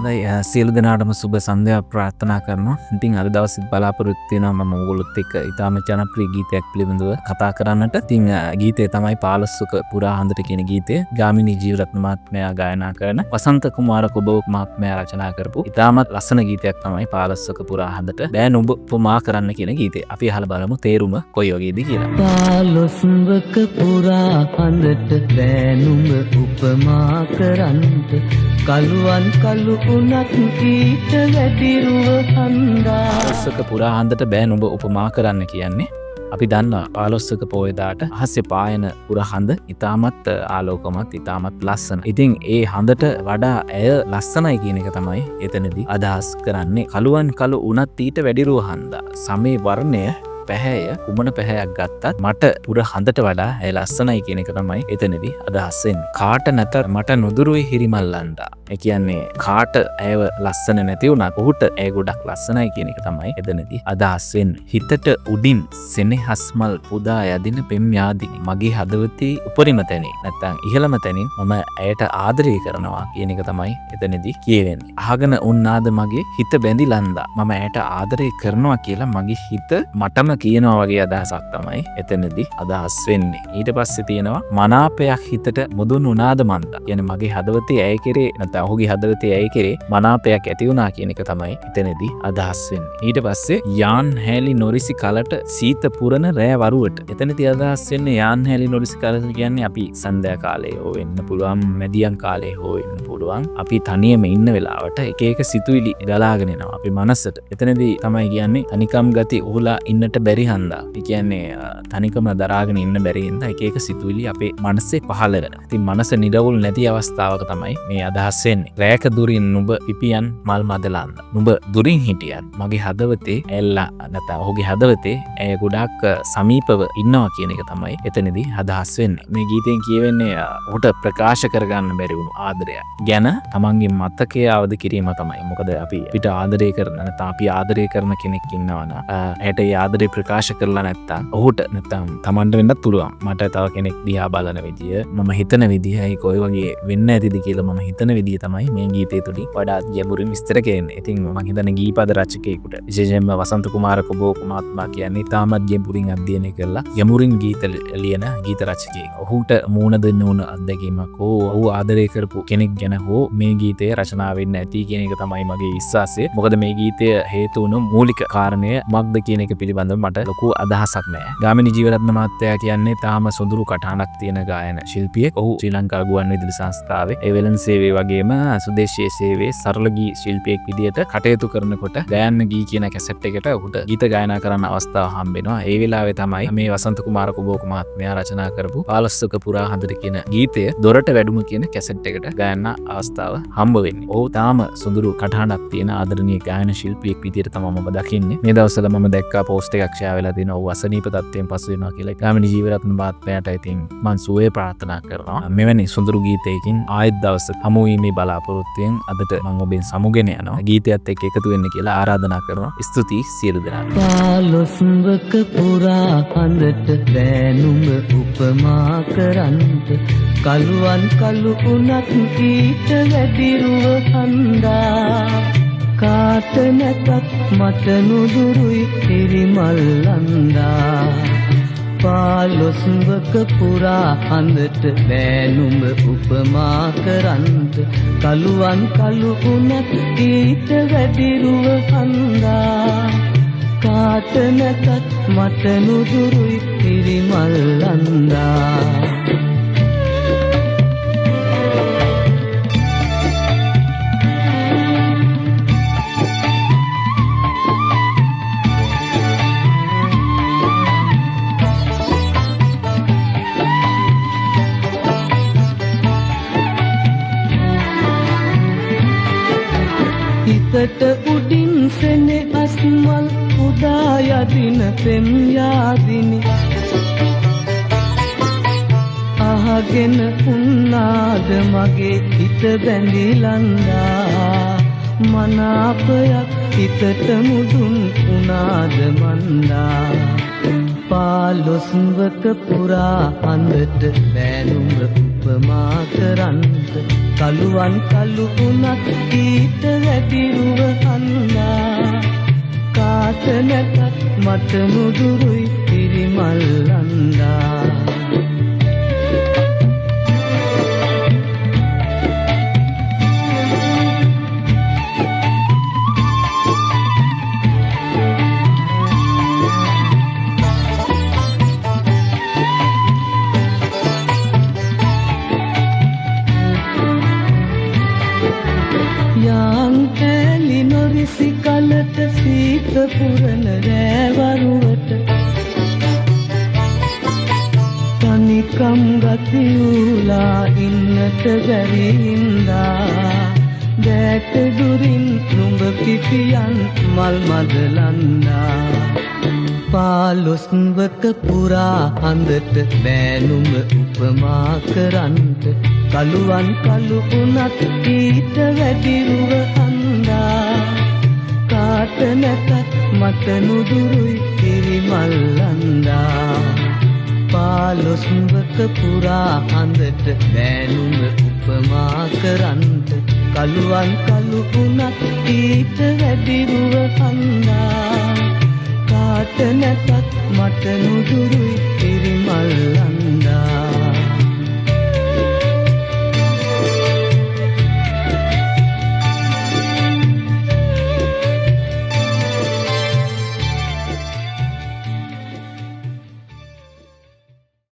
හොඳයි සියලු දෙනාටම සුබ සන්ධ්‍යාවක් ප්‍රාර්ථනා කරනවා. ඉතින් අද දවසෙත් බලාපොරොත්තු වෙනවා මම ඔයගොල්ලොත් එක්ක ඊටාම ජනප්‍රිය ගීතයක් පිළිබඳව කතා කරන්නට. ඉතින් ගීතය තමයි පාලස්සක පුරා හඳට කියන ගීතය. ගාමිණී ජීවරත්න මහත්මයා ගායනා කරන වසන්ත කුමාර කොබෝක් මහත්මයා රචනා කරපු ඊටාමත් ලස්සන ගීතයක් තමයි පාලස්සක පුරා හඳට බෑ නුඹ උපමා කරන්න කියන ගීතය. අපි අහලා බලමු තේරුම කොයි වගේද කියලා. පාලස්සක පුරා හඳට බෑ නුඹ උපමා කරන්නට කළුවන් කළු උනත් ඊට වැඩිරුව හන්දා. පාලස්සක පුරා හඳට බෑ නුඹ උපමා කරන්න කියන්නේ අපි දන්නවා පාලොස්සක පොයදාට අහසේ පායන පුර හඳ ඉතාමත් ආලෝකමත් ඉතාමත් ලස්සන. ඉතින් ඒ හඳට වඩා ඇය ලස්සනයි කියන එක තමයි එතනදී අදහස් කරන්නේ. කළුවන් කළු උනත් ඊට වැඩිරුව හන්දා. සමේ වර්ණය පැහැය කුමන පැහැයක් ගත්තත් මට පුර හඳට වඩා ඇය ලස්සනයි කියන එක තමයි එතනදී අදහස් වෙන්නේ. කාට නැත මට නොදුරුයි හිරිමල්ලන්ඩා. ඒ කියන්නේ කාට ඇයව ලස්සන නැති වුණත් ඔහුට ඇය ගොඩක් ලස්සනයි කියන එක තමයි එතනදී අදහස් වෙන්නේ. හිතට උඩින් සෙනෙහස්මල් පුදා යදින පෙම් යාදිනි. මගේ හදවතේ උපරිම තැනින් නැත්තම් ඉහළම තැනින් මම ඇයට ආදරය කරනවා කියන එක තමයි එතනදී කියවෙන්නේ. අහගෙන උන්නාද මගේ හිත බැඳිලන්දා. මම ඇයට ආදරය කරනවා කියලා මගේ හිත මටම කියනවා වගේ අදහසක් තමයි එතනදී අදහස් වෙන්නේ. ඊට පස්සේ තියෙනවා මනාපයක් හිතට මුදුන් උනාද මන්දා. කියන්නේ මගේ හදවතේ ඇය කෙරේ නැත්නම් ඔහුගේ හදවතේ ඇය කෙරේ මනාපයක් ඇති වුණා කියන එක තමයි එතනදී අදහස් වෙන්නේ. ඊට පස්සේ යාන් හැලි නොරිසි කලට සීත පුරන රෑ වරුවට. එතනදී අදහස් වෙන්නේ යාන් හැලි නොරිසි කල කියන්නේ අපි සන්ධ්‍යා කාලේ හෝ වෙන්න පුළුවන්, මැදියම් කාලේ හෝ වෙන්න පුළුවන්. අපි තනියම ඉන්න වෙලාවට එක එක සිතුවිලි ගලාගෙන එනවා අපේ මනසට. එතනදී තමයි කියන්නේ තනිකම් ගති උහුලා ඉන්නට බැරි හන්දා. ඒ කියන්නේ තනිකම දරාගෙන ඉන්න බැරි හින්දා එක එක සිතුවිලි අපේ මනසේ පහළ වෙනවා. ඉතින් මනස නිරවුල් නැති අවස්ථාවක තමයි මේ අදහස් වෙන්නේ. රෑක දුරින් නුඹ පිපියන් මල් මදලන්න. නුඹ දුරින් හිටියත් මගේ හදවතේ ඇල්ලා නැත්නම් ඔහුගේ හදවතේ ඇය ගොඩක් සමීපව ඉන්නවා කියන එක තමයි එතනදී අදහස් වෙන්නේ. මේ ගීතෙන් කියවෙන්නේ ඔහුට ප්‍රකාශ කරගන්න බැරි වුණු ආදරය ගැන තමන්ගේ මතකය අවදි කිරීම තමයි. මොකද අපි පිට ආදරය කරන නැත්නම් අපි ආදරය කරන කෙනෙක් ඉන්නවා නම් ඇයට ඒ ආදරේ ප්‍රකාශ කරලා නැත්තම් ඔහුට නැත්තම් තමන්ට වෙන්නත් පුළුවන්. මට තව කෙනෙක් දිහා බලන විදිය, මම හිතන විදිය, ඒක ඔය වගේ වෙන්න ඇතිද කියලා මම හිතන විදිය තමයි මේ ගීතය තුලින් වඩාත් ගැඹුරින් විස්තර කරන්නේ. ඉතින් මම හිතන්නේ ගීපද රචකයෙකුට විශේෂයෙන්ම වසන්ත කුමාර කොබෝක් මහත්මයා කියන්නේ තාමත් ගැඹුරින් අධ්‍යයනය කරලා ගැඹුරින් ගීත ලියන ගීත රචකයෙක්. ඔහුට මූණ දෙන්න ඕන අත්දැකීමක් හෝ ඔහු ආදරය කරපු කෙනෙක් ගැන හෝ මේ ගීතය රචනා වෙන්න ඇති කියන එක තමයි මගේ විශ්වාසය. මොකද මේ ගීතය හේතු වුණු මූලික කාරණය මක්ද කියන එක පිළිබඳව මට ලොකු අදහසක් නෑ. ගාමිණී ජීවරත්න මහත්තයා කියන්නේ තාම සොඳුරු කටහඬක් තියෙන ගායන ශිල්පියෙක්. ඔහු ශ්‍රී ලංකා ගුවන්විදුලි සංස්ථාවේ ඒ වෙළඳ සේවය වගේම සුදේශීය සේවයේ සරල ගී ශිල්පියෙක් විදියට කටයුතු කරනකොට ගයන්න ගී කියන කැසට් එකට ඔහුට ගීත ගායනා කරන්න අවස්ථාව හම්බෙනවා. ඒ වෙලාවේ තමයි මේ වසන්ත කුමාර කොබෝක මහත්මයා රචනා කරපු පාලස්සක පුරා හඳට කියන ගීතය දොරට වැඩුම කියන කැසට් එකට ගයන්න අවස්ථාව හම්බ වෙන්නේ. ඔහු තාම සොඳුරු කටහඬක් තියෙන ආදරණීය ගායන ශිල්පියෙක් විදියට තමයි මම දකින්නේ. මේ දවස්වල මම දැක්කා පෝස්ට් එකක් ෂෙයා වෙලා තියෙනවා. ඔහු අසනීප තත්ත්වයෙන් පසු වෙනවා කියලා. ගාමිණී ජීවරත්න මහත්මයාට ඉතින් මම සුවය ප්‍රාර්ථනා කරනවා. මෙවැනි සොඳුරු ගීතයකින් ආයෙත් දවසක හමු වීමේ බලාපොරොත්තුවෙන් අදට මම ඔබෙන් සමුගෙන යනවා. ගීතයත් එක්ක එකතු වෙන්න කියලා ආරාධනා කරනවා. ස්තුතියි සියලු දෙනාට. පාලොස්වක පුරා හඳට බෑ නුඹ උපමා කරන්නට කළුවන් කළු උනත් ඊට වැඩිරුව හන්දා. කාට නැතත් මට නුදුරුයි හිරිමල්ලන්දා. පාලොස්වක පුරා හඳට බෑ නුඹ උපමා කරන්නට කළුවන් කළු උනත් ඊට වැඩිරුව හන්දා. කාට නැතත් මට නුදුරුයි හිරිමල්ලන්දා. හිතට උඩින් සෙනෙහස්මල් උදා යදින පෙම් යාදිනි. අහගෙන උන්නාද මගේ හිත බැඳිලන්දා. මනාපයක් හිතට මුදුන් උනාද මන්දා. පාලොස්වක පුරා හඳට බෑ නුඹ උපමා කරන්නට කළුවන් කළු වුණත් ඊට වැඩි රුව හන්දා කාට නැතත් මට මුදුරුයි පිරිමල්ලන්දා කලට සීත පුරන රෑවරුවට තනිකම් ගතියුලා ඉන්නට බැරිින්දා දැට දුරින් නුඹ පිපියන් මල් මදලන්දා පාලොස්වක පුරා හඳට බෑනුම උපමා කරන්ට කළුවන් කළු වුණත් ඊට වැඩිරුව හන්දා කාට නැතත් මට නුදුරුයි පිරිමල්ලන්දා පාලොස්වක පුරා හඳට බෑනුම උපමා කරන්ට කළුවන් කළු වුණත් ඊට වැඩිරුව හන්දා කාට නැතත් මට නුදුරුයි පිරිමල්ලන්දා